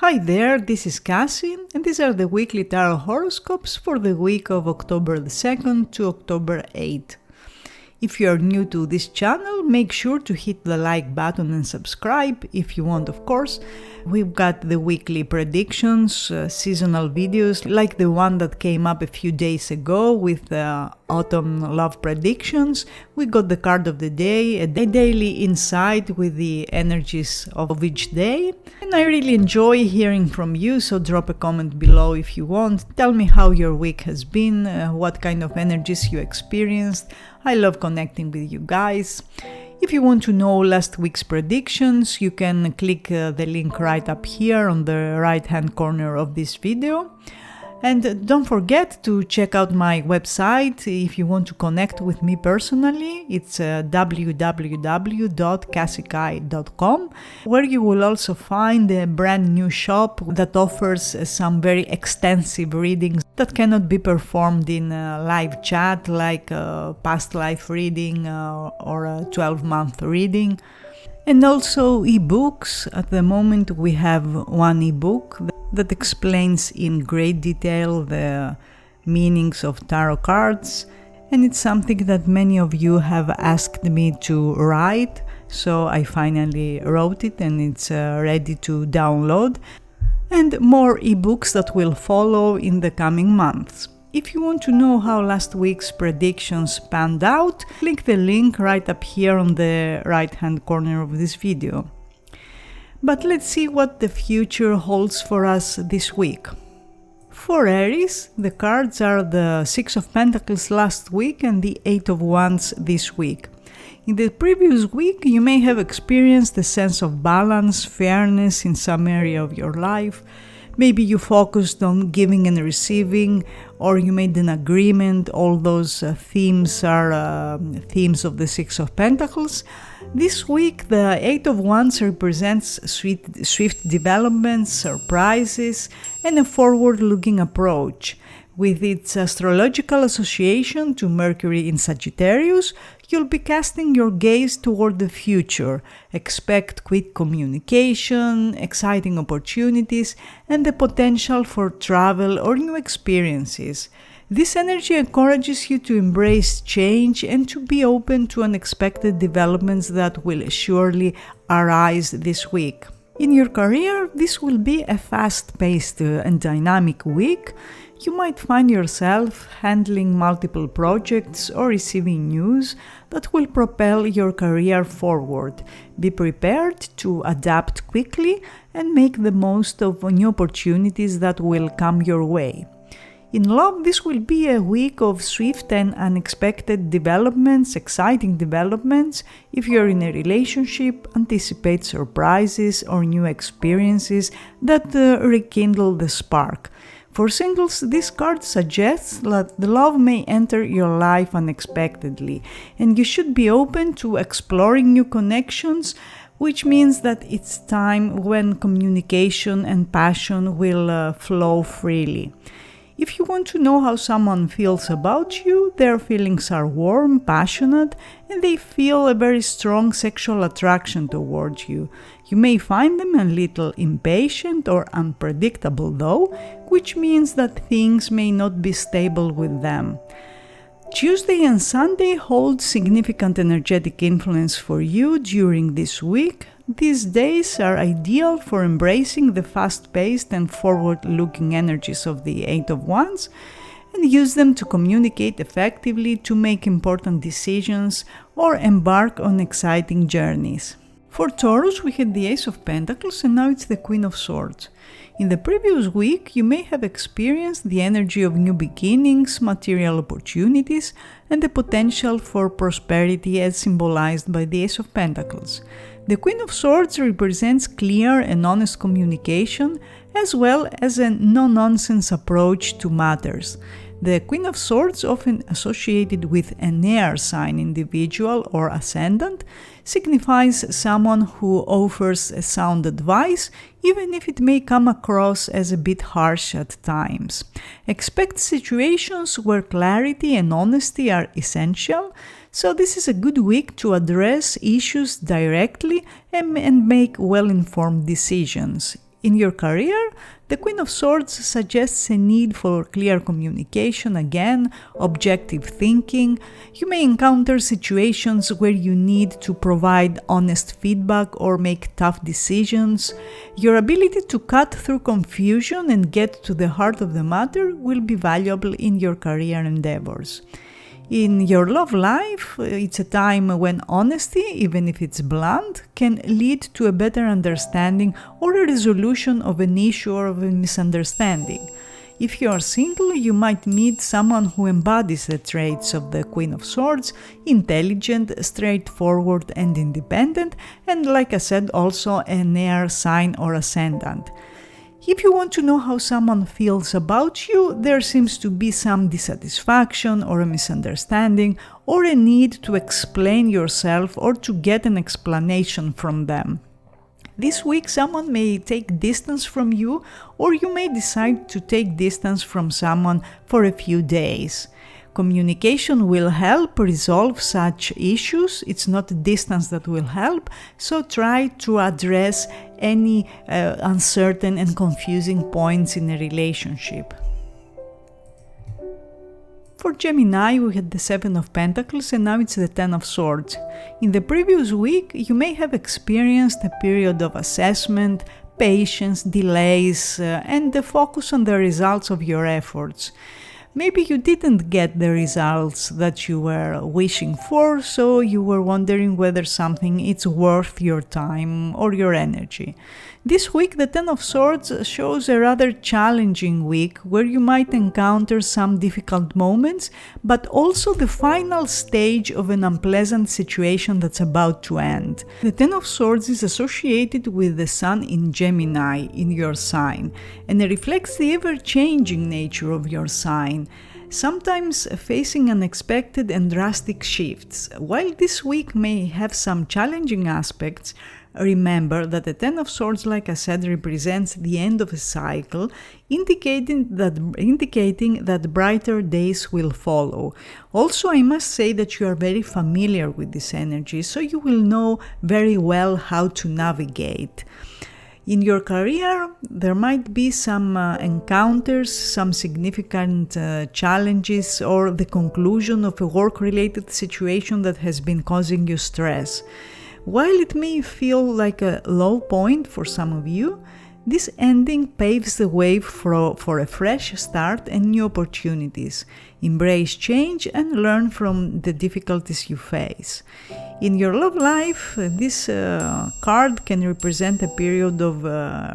Hi there, this is Cassie, and these are the weekly tarot horoscopes for the week of October the 2nd to October 8th. If you are new to this channel, make sure to hit the like button and subscribe if you want, of course. We've got the weekly predictions, seasonal videos like the one that came up a few days ago with the autumn love predictions. We got the card of the day, a daily insight with the energies of each day. And I really enjoy hearing from you, so drop a comment below if you want. Tell me how your week has been, what kind of energies you experienced. I love connecting with you guys. If you want to know last week's predictions, you can click the link right up here on the right hand corner of this video. And don't forget to check out my website if you want to connect with me personally. It's www.kassikai.com, where you will also find a brand new shop that offers some very extensive readings that cannot be performed in a live chat, like a past life reading or a 12-month reading. And also ebooks. At the moment we have one ebook that explains in great detail the meanings of tarot cards, and it's something that many of you have asked me to write, so I finally wrote it and it's ready to download, and more ebooks that will follow in the coming months. If you want to know how last week's predictions panned out, click the link right up here on the right hand corner of this video. But let's see what the future holds for us this week. For Aries, the cards are the Six of Pentacles last week and the Eight of Wands this week. In the previous week, you may have experienced a sense of balance, fairness in some area of your life. Maybe you focused on giving and receiving, or you made an agreement. All those themes are themes of the Six of Pentacles. This week, the Eight of Wands represents swift developments, surprises, and a forward-looking approach. With its astrological association to Mercury in Sagittarius, you'll be casting your gaze toward the future. Expect quick communication, exciting opportunities, and the potential for travel or new experiences. This energy encourages you to embrace change and to be open to unexpected developments that will surely arise this week. In your career, this will be a fast-paced and dynamic week. You might find yourself handling multiple projects or receiving news that will propel your career forward. Be prepared to adapt quickly and make the most of new opportunities that will come your way. In love, this will be a week of swift and unexpected developments, exciting developments. If you're in a relationship, anticipate surprises or new experiences that rekindle the spark. For singles, this card suggests that the love may enter your life unexpectedly, and you should be open to exploring new connections, which means that it's time when communication and passion will flow freely. If you want to know how someone feels about you, their feelings are warm, passionate, and they feel a very strong sexual attraction towards you. You may find them a little impatient or unpredictable though, which means that things may not be stable with them. Tuesday and Sunday hold significant energetic influence for you during this week. These days are ideal for embracing the fast-paced and forward-looking energies of the Eight of Wands and use them to communicate effectively, to make important decisions, or embark on exciting journeys. For Taurus, we had the Ace of Pentacles and now it's the Queen of Swords. In the previous week, you may have experienced the energy of new beginnings, material opportunities, and the potential for prosperity as symbolized by the Ace of Pentacles. The Queen of Swords represents clear and honest communication, as well as a no-nonsense approach to matters. The Queen of Swords, often associated with an air sign individual or ascendant, signifies someone who offers a sound advice, even if it may come across as a bit harsh at times. Expect situations where clarity and honesty are essential, so this is a good week to address issues directly and make well-informed decisions. In your career, the Queen of Swords suggests a need for clear communication, again, objective thinking. You may encounter situations where you need to provide honest feedback or make tough decisions. Your ability to cut through confusion and get to the heart of the matter will be valuable in your career endeavors. In your love life, it's a time when honesty, even if it's blunt, can lead to a better understanding or a resolution of an issue or of a misunderstanding. If you are single, you might meet someone who embodies the traits of the Queen of Swords: intelligent, straightforward and independent, and like I said, also an air sign or ascendant. If you want to know how someone feels about you, there seems to be some dissatisfaction or a misunderstanding or a need to explain yourself or to get an explanation from them. This week, someone may take distance from you, or you may decide to take distance from someone for a few days. Communication will help resolve such issues. It's not distance that will help, so try to address any uncertain and confusing points in a relationship. For Gemini, we had the Seven of Pentacles and now it's the Ten of Swords. In the previous week, you may have experienced a period of assessment, patience, delays, and the focus on the results of your efforts. Maybe you didn't get the results that you were wishing for, so you were wondering whether something is worth your time or your energy. This week, the Ten of Swords shows a rather challenging week where you might encounter some difficult moments, but also the final stage of an unpleasant situation that's about to end. The Ten of Swords is associated with the Sun in Gemini, in your sign, and it reflects the ever-changing nature of your sign, sometimes facing unexpected and drastic shifts. While this week may have some challenging aspects, remember that the Ten of Swords, like I said, represents the end of a cycle, indicating that brighter days will follow. Also, I must say that you are very familiar with this energy, so you will know very well how to navigate. In your career, there might be some encounters, some significant challenges, or the conclusion of a work-related situation that has been causing you stress. While it may feel like a low point for some of you, this ending paves the way for a fresh start and new opportunities. Embrace change and learn from the difficulties you face. In your love life, this card can represent a period of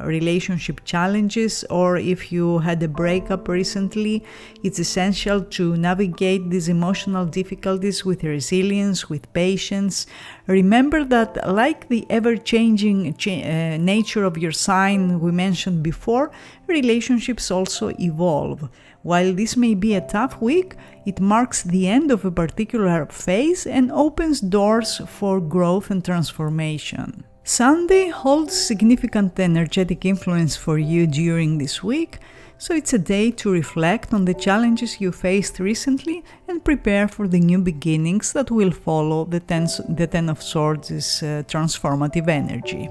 relationship challenges, or if you had a breakup recently, it's essential to navigate these emotional difficulties with resilience, with patience. Remember that, like the ever-changing nature of your sign we mentioned before, relationships also evolve. While this may be a tough week, it marks the end of a particular phase and opens doors for growth and transformation. Sunday holds significant energetic influence for you during this week, so it's a day to reflect on the challenges you faced recently and prepare for the new beginnings that will follow the Ten of Swords' transformative energy.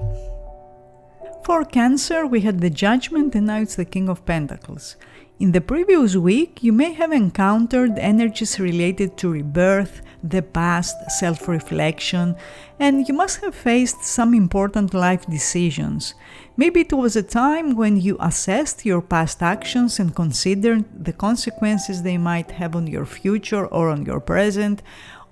For Cancer, we had the Judgment and now it's the King of Pentacles. In the previous week, you may have encountered energies related to rebirth, the past, self-reflection, and you must have faced some important life decisions. Maybe it was a time when you assessed your past actions and considered the consequences they might have on your future or on your present,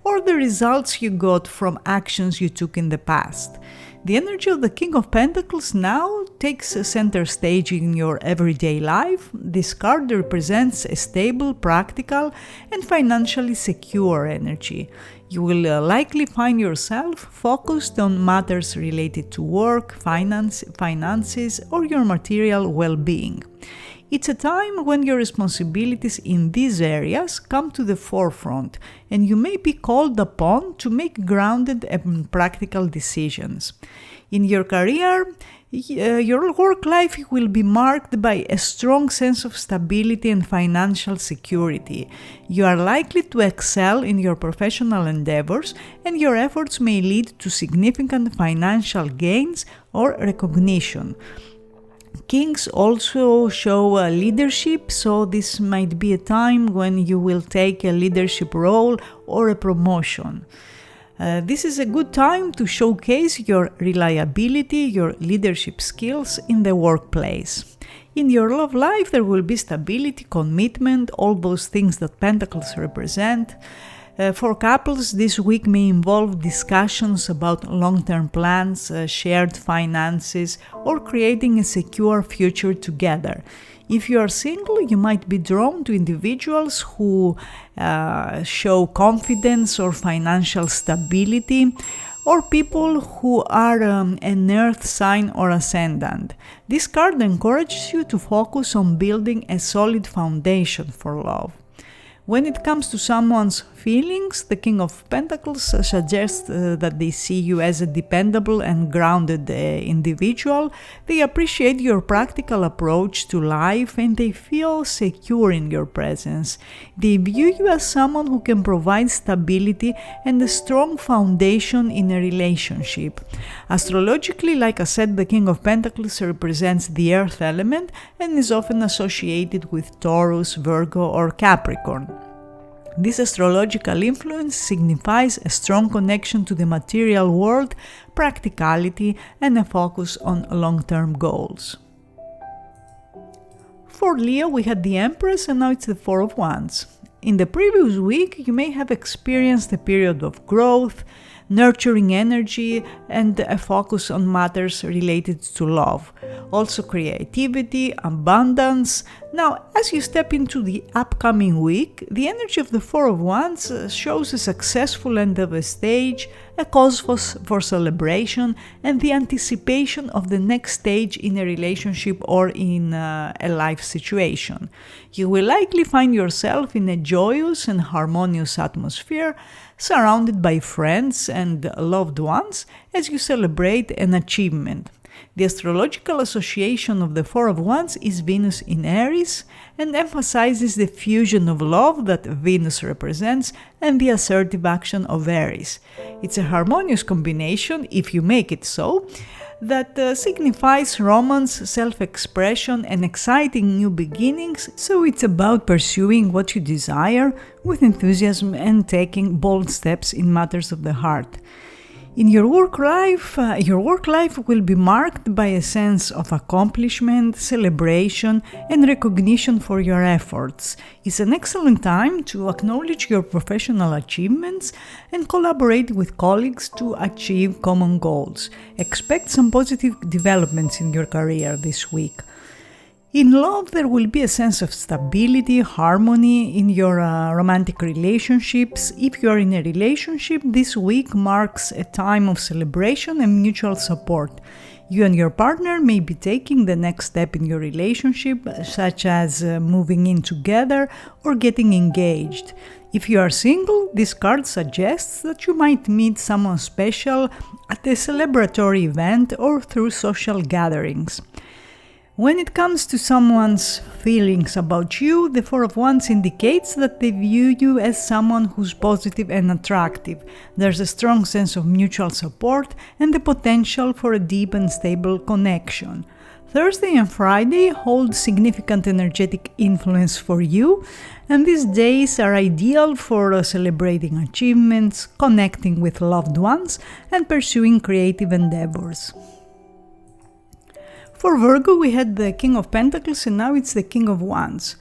or the results you got from actions you took in the past. The energy of the King of Pentacles now takes a center stage in your everyday life. This card represents a stable, practical, and financially secure energy. You will likely find yourself focused on matters related to work, finances, or your material well-being. It's a time when your responsibilities in these areas come to the forefront, and you may be called upon to make grounded and practical decisions. In your career, your work life will be marked by a strong sense of stability and financial security. You are likely to excel in your professional endeavors, and your efforts may lead to significant financial gains or recognition. Kings also show leadership, so this might be a time when you will take a leadership role or a promotion. This is a good time to showcase your reliability, your leadership skills in the workplace. In your love life, there will be stability, commitment, all those things that Pentacles represent. For couples, this week may involve discussions about long-term plans, shared finances, or creating a secure future together. If you are single, you might be drawn to individuals who show confidence or financial stability, or people who are an earth sign or ascendant. This card encourages you to focus on building a solid foundation for love. When it comes to someone's feelings, the King of Pentacles suggests that they see you as a dependable and grounded individual. They appreciate your practical approach to life and they feel secure in your presence. They view you as someone who can provide stability and a strong foundation in a relationship. Astrologically, like I said, the King of Pentacles represents the earth element and is often associated with Taurus, Virgo, or Capricorn. This astrological influence signifies a strong connection to the material world, practicality, and a focus on long-term goals. For Leo, we had the Empress and now it's the Four of Wands. In the previous week, you may have experienced a period of growth, nurturing energy, and a focus on matters related to love. Also creativity, abundance. Now, as you step into the upcoming week, the energy of the Four of Wands shows a successful end of a stage, a cause for celebration, and the anticipation of the next stage in a relationship or in a life situation. You will likely find yourself in a joyous and harmonious atmosphere, surrounded by friends and loved ones as you celebrate an achievement. The astrological association of the Four of Wands is Venus in Aries and emphasizes the fusion of love that Venus represents and the assertive action of Aries. It's a harmonious combination, if you make it so, that signifies romance, self-expression, and exciting new beginnings, so it's about pursuing what you desire with enthusiasm and taking bold steps in matters of the heart. In your work life will be marked by a sense of accomplishment, celebration, and recognition for your efforts. It's an excellent time to acknowledge your professional achievements and collaborate with colleagues to achieve common goals. Expect some positive developments in your career this week. In love, there will be a sense of stability, harmony in your romantic relationships. If you are in a relationship, this week marks a time of celebration and mutual support. You and your partner may be taking the next step in your relationship, such as moving in together or getting engaged. If you are single, this card suggests that you might meet someone special at a celebratory event or through social gatherings. When it comes to someone's feelings about you, the Four of Wands indicates that they view you as someone who's positive and attractive. There's a strong sense of mutual support and the potential for a deep and stable connection. Thursday and Friday hold significant energetic influence for you, and these days are ideal for celebrating achievements, connecting with loved ones, and pursuing creative endeavors. For Virgo, we had the King of Pentacles and now it's the King of Wands.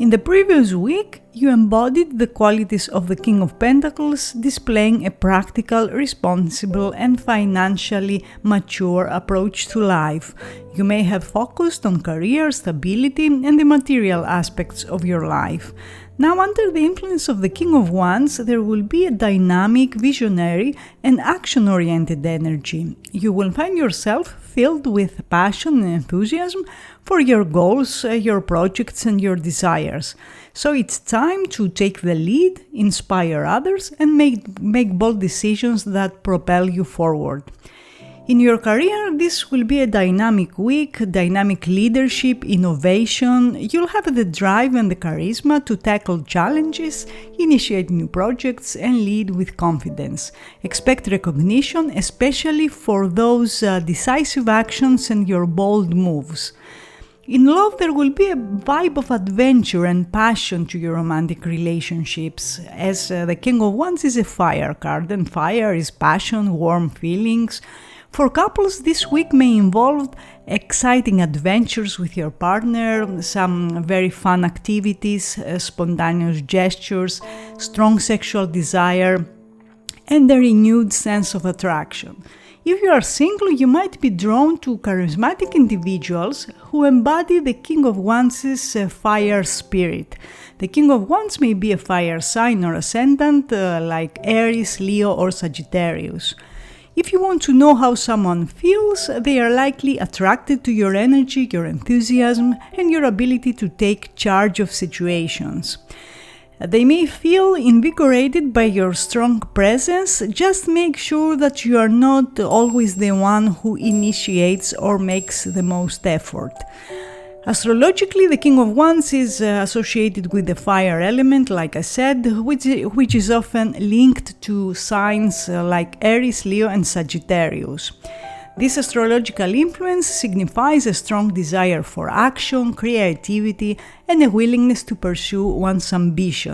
In the previous week, you embodied the qualities of the King of Pentacles, displaying a practical, responsible, and financially mature approach to life. You may have focused on career, stability, and the material aspects of your life. Now, under the influence of the King of Wands, there will be a dynamic, visionary, and action-oriented energy. You will find yourself filled with passion and enthusiasm for your goals, your projects, and your desires. So it's time to take the lead, inspire others, and make bold decisions that propel you forward. In your career, this will be a dynamic week, dynamic leadership, innovation. You'll have the drive and the charisma to tackle challenges, initiate new projects, and lead with confidence. Expect recognition, especially for those decisive actions and your bold moves. In love, there will be a vibe of adventure and passion to your romantic relationships, as the King of Wands is a fire card, and fire is passion, warm feelings. For couples, this week may involve exciting adventures with your partner, some very fun activities, spontaneous gestures, strong sexual desire, and a renewed sense of attraction. If you are single, you might be drawn to charismatic individuals who embody the King of Wands' fire spirit. The King of Wands may be a fire sign or ascendant like Aries, Leo, or Sagittarius. If you want to know how someone feels, they are likely attracted to your energy, your enthusiasm, and your ability to take charge of situations. They may feel invigorated by your strong presence. Just make sure that you are not always the one who initiates or makes the most effort. Astrologically, the King of Wands is associated with the fire element, like I said, which is often linked to signs like Aries, Leo, and Sagittarius. This astrological influence signifies a strong desire for action, creativity, and a willingness to pursue one's ambition.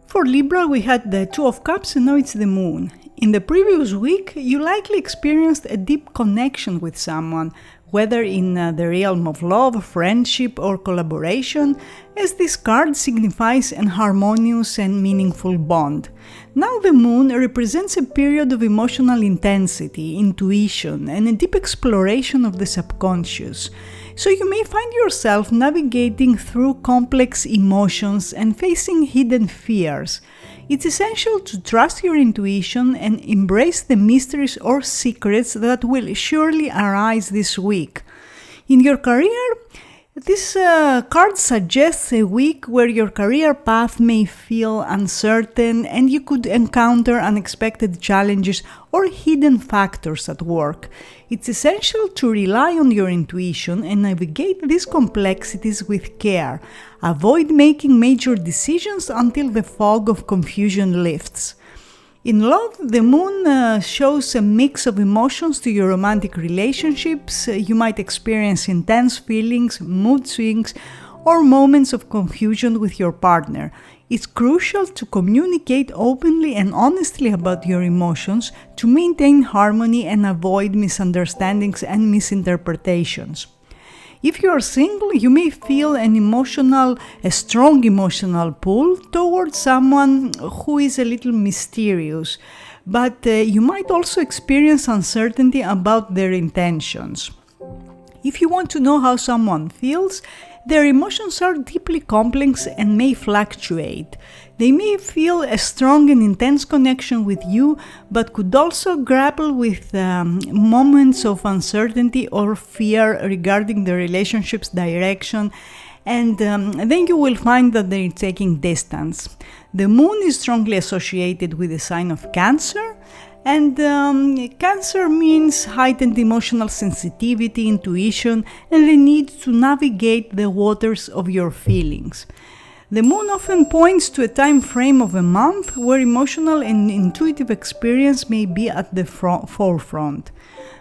For Libra, we had the Two of Cups and now it's the Moon. In the previous week, you likely experienced a deep connection with someone, whether in the realm of love, friendship, or collaboration, as this card signifies an harmonious and meaningful bond. Now the Moon represents a period of emotional intensity, intuition, and a deep exploration of the subconscious. So you may find yourself navigating through complex emotions and facing hidden fears. It's essential to trust your intuition and embrace the mysteries or secrets that will surely arise this week. In your career, this card suggests a week where your career path may feel uncertain and you could encounter unexpected challenges or hidden factors at work. It's essential to rely on your intuition and navigate these complexities with care. Avoid making major decisions until the fog of confusion lifts. In love, the Moon shows a mix of emotions to your romantic relationships. You might experience intense feelings, mood swings, or moments of confusion with your partner. It's crucial to communicate openly and honestly about your emotions to maintain harmony and avoid misunderstandings and misinterpretations. If you are single, you may feel a strong emotional pull towards someone who is a little mysterious, but you might also experience uncertainty about their intentions. If you want to know how someone feels, their emotions are deeply complex and may fluctuate. They may feel a strong and intense connection with you, but could also grapple with moments of uncertainty or fear regarding the relationship's direction, and then you will find that they're taking distance. The Moon is strongly associated with the sign of Cancer, and Cancer means heightened emotional sensitivity, intuition, and the need to navigate the waters of your feelings. The Moon often points to a time frame of a month where emotional and intuitive experience may be at the forefront.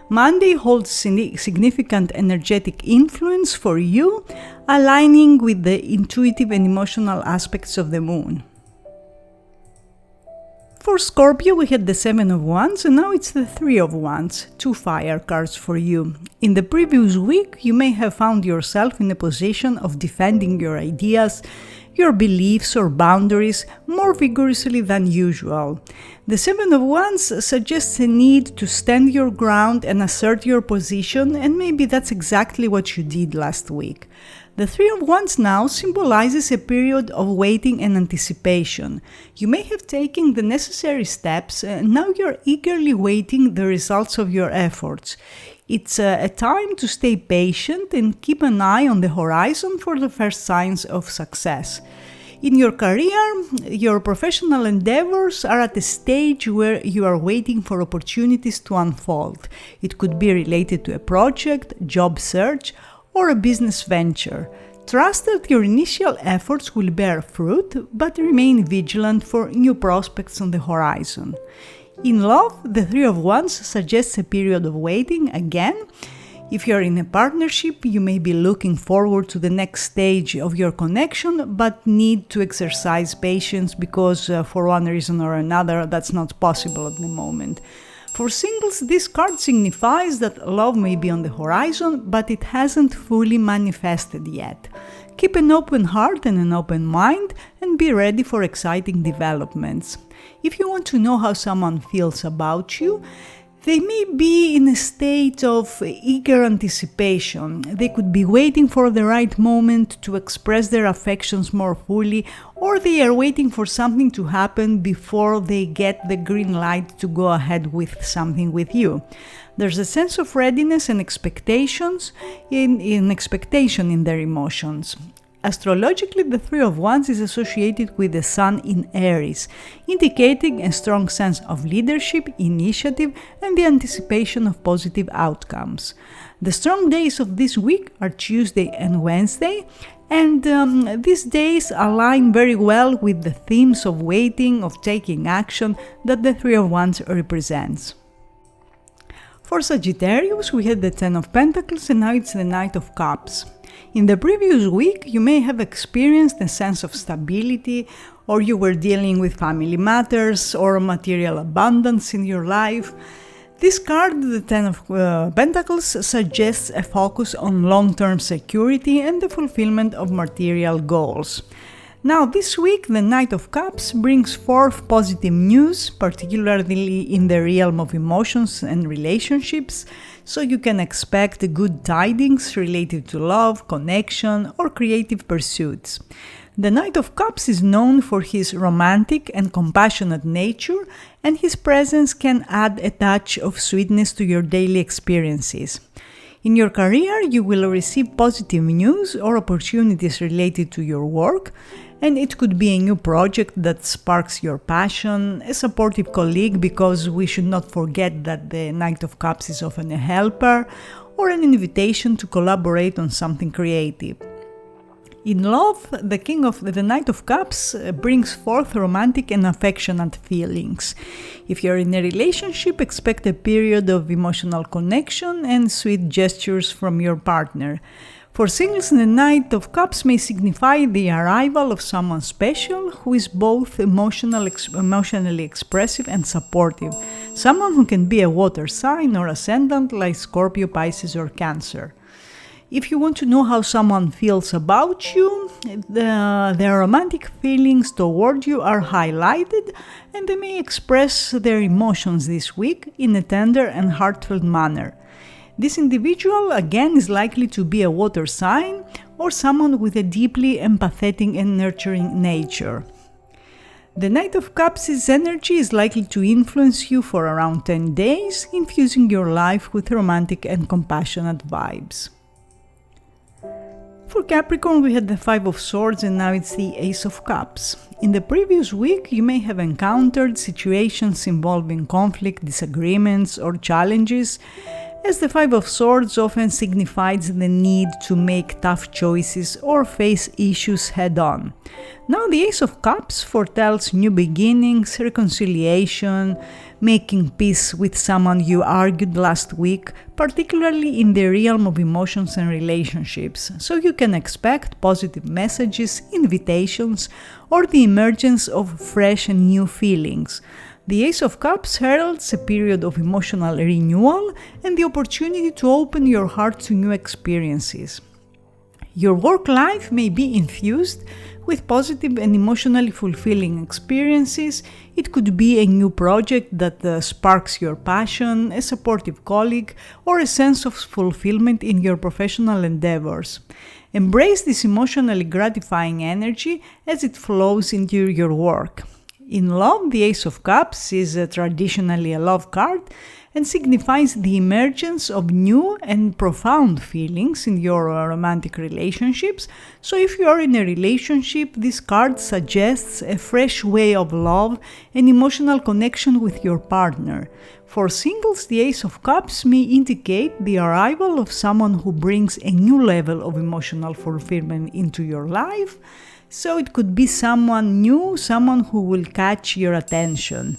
Monday holds significant energetic influence for you, aligning with the intuitive and emotional aspects of the Moon. For Scorpio, we had the Seven of Wands and now it's the Three of Wands, two fire cards for you. In the previous week, you may have found yourself in a position of defending your ideas, your beliefs or boundaries more vigorously than usual. The Seven of Wands suggests a need to stand your ground and assert your position, and maybe that's exactly what you did last week. The Three of Wands now symbolizes a period of waiting and anticipation. You may have taken the necessary steps, and now you're eagerly waiting the results of your efforts. It's a time to stay patient and keep an eye on the horizon for the first signs of success. In your career, your professional endeavors are at a stage where you are waiting for opportunities to unfold. It could be related to a project, job search, or a business venture. Trust that your initial efforts will bear fruit, but remain vigilant for new prospects on the horizon. In love, the Three of Wands suggests a period of waiting again. If you are in a partnership, you may be looking forward to the next stage of your connection, but need to exercise patience because for one reason or another that's not possible at the moment. For singles, this card signifies that love may be on the horizon, but it hasn't fully manifested yet. Keep an open heart and an open mind and be ready for exciting developments. If you want to know how someone feels about you, they may be in a state of eager anticipation. They could be waiting for the right moment to express their affections more fully, or they are waiting for something to happen before they get the green light to go ahead with something with you. There's a sense of readiness and expectations in their emotions. Astrologically, the Three of Wands is associated with the Sun in Aries, indicating a strong sense of leadership, initiative, and the anticipation of positive outcomes. The strong days of this week are Tuesday and Wednesday, and these days align very well with the themes of waiting, of taking action that the Three of Wands represents. For Sagittarius, we had the Ten of Pentacles and now it's the Knight of Cups. In the previous week, you may have experienced a sense of stability, or you were dealing with family matters or material abundance in your life. This card, the Ten of Pentacles, suggests a focus on long-term security and the fulfillment of material goals. Now, this week, the Knight of Cups brings forth positive news, particularly in the realm of emotions and relationships, so you can expect good tidings related to love, connection, or creative pursuits. The Knight of Cups is known for his romantic and compassionate nature, and his presence can add a touch of sweetness to your daily experiences. In your career, you will receive positive news or opportunities related to your work, and it could be a new project that sparks your passion, a supportive colleague, because we should not forget that the Knight of Cups is often a helper, or an invitation to collaborate on something creative. In love, the Knight of Cups brings forth romantic and affectionate feelings. If you're in a relationship, expect a period of emotional connection and sweet gestures from your partner. For singles, the Knight of Cups may signify the arrival of someone special who is both emotionally expressive and supportive. Someone who can be a water sign or ascendant like Scorpio, Pisces, or Cancer. If you want to know how someone feels about you, their romantic feelings toward you are highlighted, and they may express their emotions this week in a tender and heartfelt manner. This individual, again, is likely to be a water sign or someone with a deeply empathetic and nurturing nature. The Knight of Cups' energy is likely to influence you for around 10 days, infusing your life with romantic and compassionate vibes. For Capricorn, we had the Five of Swords and now it's the Ace of Cups. In the previous week, you may have encountered situations involving conflict, disagreements, or challenges, as the Five of Swords often signifies the need to make tough choices or face issues head-on. Now the Ace of Cups foretells new beginnings, reconciliation, making peace with someone you argued last week, particularly in the realm of emotions and relationships, so you can expect positive messages, invitations, or the emergence of fresh and new feelings. The Ace of Cups heralds a period of emotional renewal and the opportunity to open your heart to new experiences. Your work life may be infused with positive and emotionally fulfilling experiences. It could be a new project that sparks your passion, a supportive colleague, or a sense of fulfillment in your professional endeavors. Embrace this emotionally gratifying energy as it flows into your work. In love, the Ace of Cups is traditionally a love card and signifies the emergence of new and profound feelings in your romantic relationships. So if you are in a relationship, this card suggests a fresh way of love and emotional connection with your partner. For singles, the Ace of Cups may indicate the arrival of someone who brings a new level of emotional fulfillment into your life. So it could be someone new, someone who will catch your attention.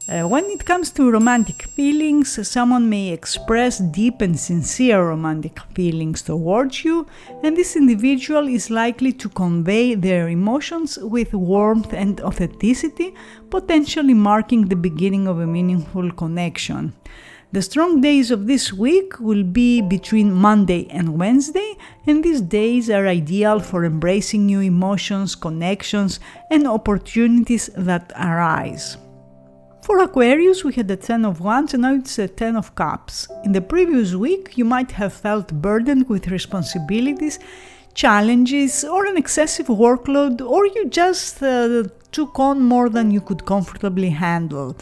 When it comes to romantic feelings, someone may express deep and sincere romantic feelings towards you, and this individual is likely to convey their emotions with warmth and authenticity, potentially marking the beginning of a meaningful connection. The strong days of this week will be between Monday and Wednesday, and these days are ideal for embracing new emotions, connections, and opportunities that arise. For Aquarius, we had the 10 of Wands and now it's a 10 of Cups. In the previous week, you might have felt burdened with responsibilities, challenges, or an excessive workload, or you just took on more than you could comfortably handle.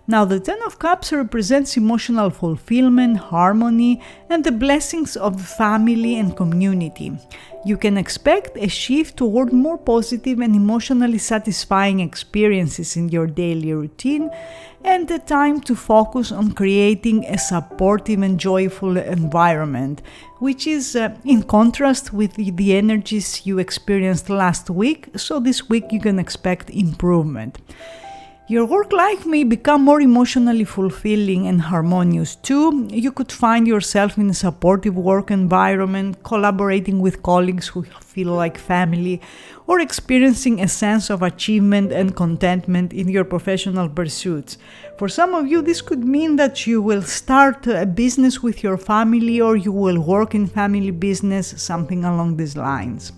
Now, the 10 of Cups represents emotional fulfillment, harmony, and the blessings of family and community. You can expect a shift toward more positive and emotionally satisfying experiences in your daily routine, and the time to focus on creating a supportive and joyful environment, which is in contrast with the energies you experienced last week, so this week you can expect improvement. Your work life may become more emotionally fulfilling and harmonious too. You could find yourself in a supportive work environment, collaborating with colleagues who feel like family, or experiencing a sense of achievement and contentment in your professional pursuits. For some of you, this could mean that you will start a business with your family, or you will work in family business, something along these lines.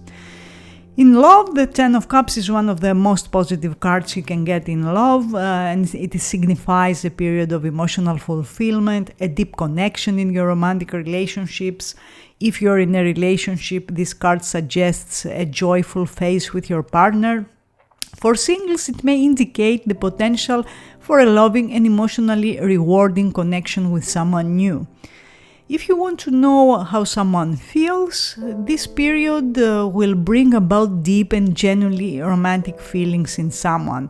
In love, the 10 of Cups is one of the most positive cards you can get in love, and it signifies a period of emotional fulfillment, a deep connection in your romantic relationships. If you're in a relationship, this card suggests a joyful phase with your partner. For singles, it may indicate the potential for a loving and emotionally rewarding connection with someone new. If you want to know how someone feels, this period will bring about deep and genuinely romantic feelings in someone.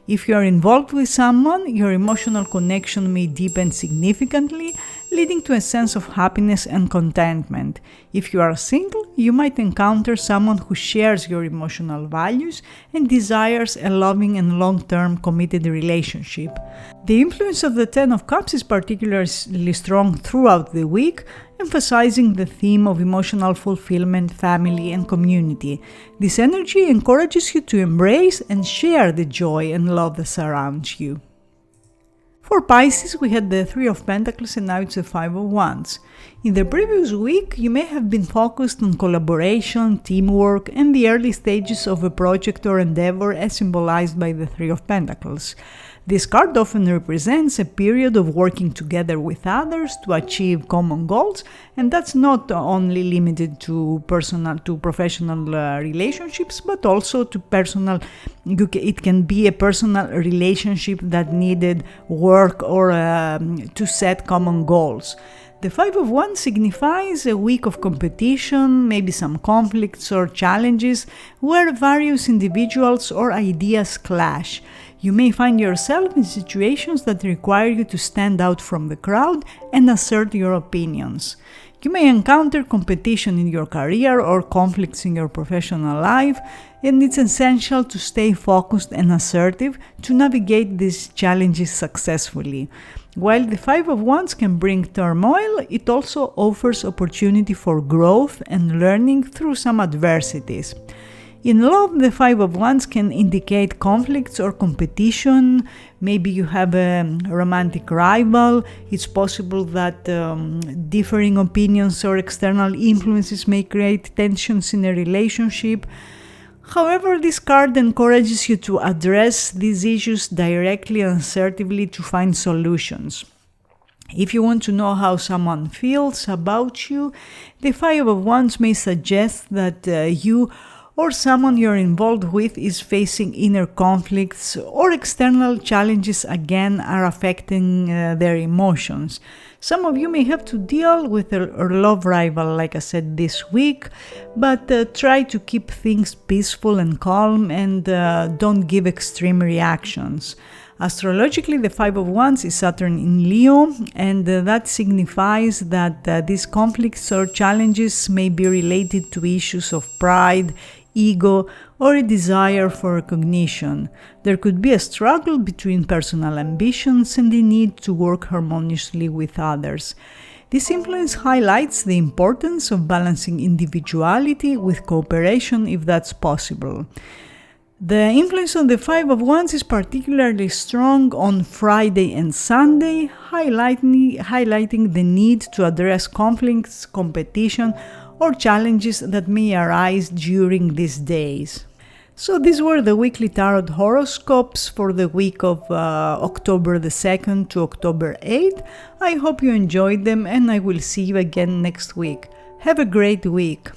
If you are involved with someone, your emotional connection may deepen significantly, leading to a sense of happiness and contentment. If you are single, you might encounter someone who shares your emotional values and desires a loving and long-term committed relationship. The influence of the 10 of Cups is particularly strong throughout the week, emphasizing the theme of emotional fulfillment, family, and community. This energy encourages you to embrace and share the joy and love that surrounds you. For Pisces, we had the 3 of Pentacles and now it's the 5 of Wands. In the previous week, you may have been focused on collaboration, teamwork, and the early stages of a project or endeavor as symbolized by the 3 of Pentacles. This card often represents a period of working together with others to achieve common goals, and that's not only limited to professional relationships, but also to personal. It can be a personal relationship that needed work or to set common goals. The 5 of Wands signifies a week of competition, maybe some conflicts or challenges where various individuals or ideas clash. You may find yourself in situations that require you to stand out from the crowd and assert your opinions. You may encounter competition in your career or conflicts in your professional life, and it's essential to stay focused and assertive to navigate these challenges successfully. While the 5 of Wands can bring turmoil, it also offers opportunity for growth and learning through some adversities. In love, the 5 of Wands can indicate conflicts or competition. Maybe you have a romantic rival. It's possible that differing opinions or external influences may create tensions in a relationship. However, this card encourages you to address these issues directly and assertively to find solutions. If you want to know how someone feels about you, the 5 of Wands may suggest that you or someone you're involved with is facing inner conflicts, or external challenges again are affecting their emotions. Some of you may have to deal with a love rival, like I said, this week, but try to keep things peaceful and calm, and don't give extreme reactions. Astrologically, the Five of Wands is Saturn in Leo, and that signifies that these conflicts or challenges may be related to issues of pride, ego, or a desire for recognition. There could be a struggle between personal ambitions and the need to work harmoniously with others. This influence highlights the importance of balancing individuality with cooperation if that's possible. The influence of the Five of Wands is particularly strong on Friday and Sunday, highlighting the need to address conflicts, competition, or challenges that may arise during these days. So these were the weekly tarot horoscopes for the week of October the 2nd to October 8th. I hope you enjoyed them, and I will see you again next week. Have a great week!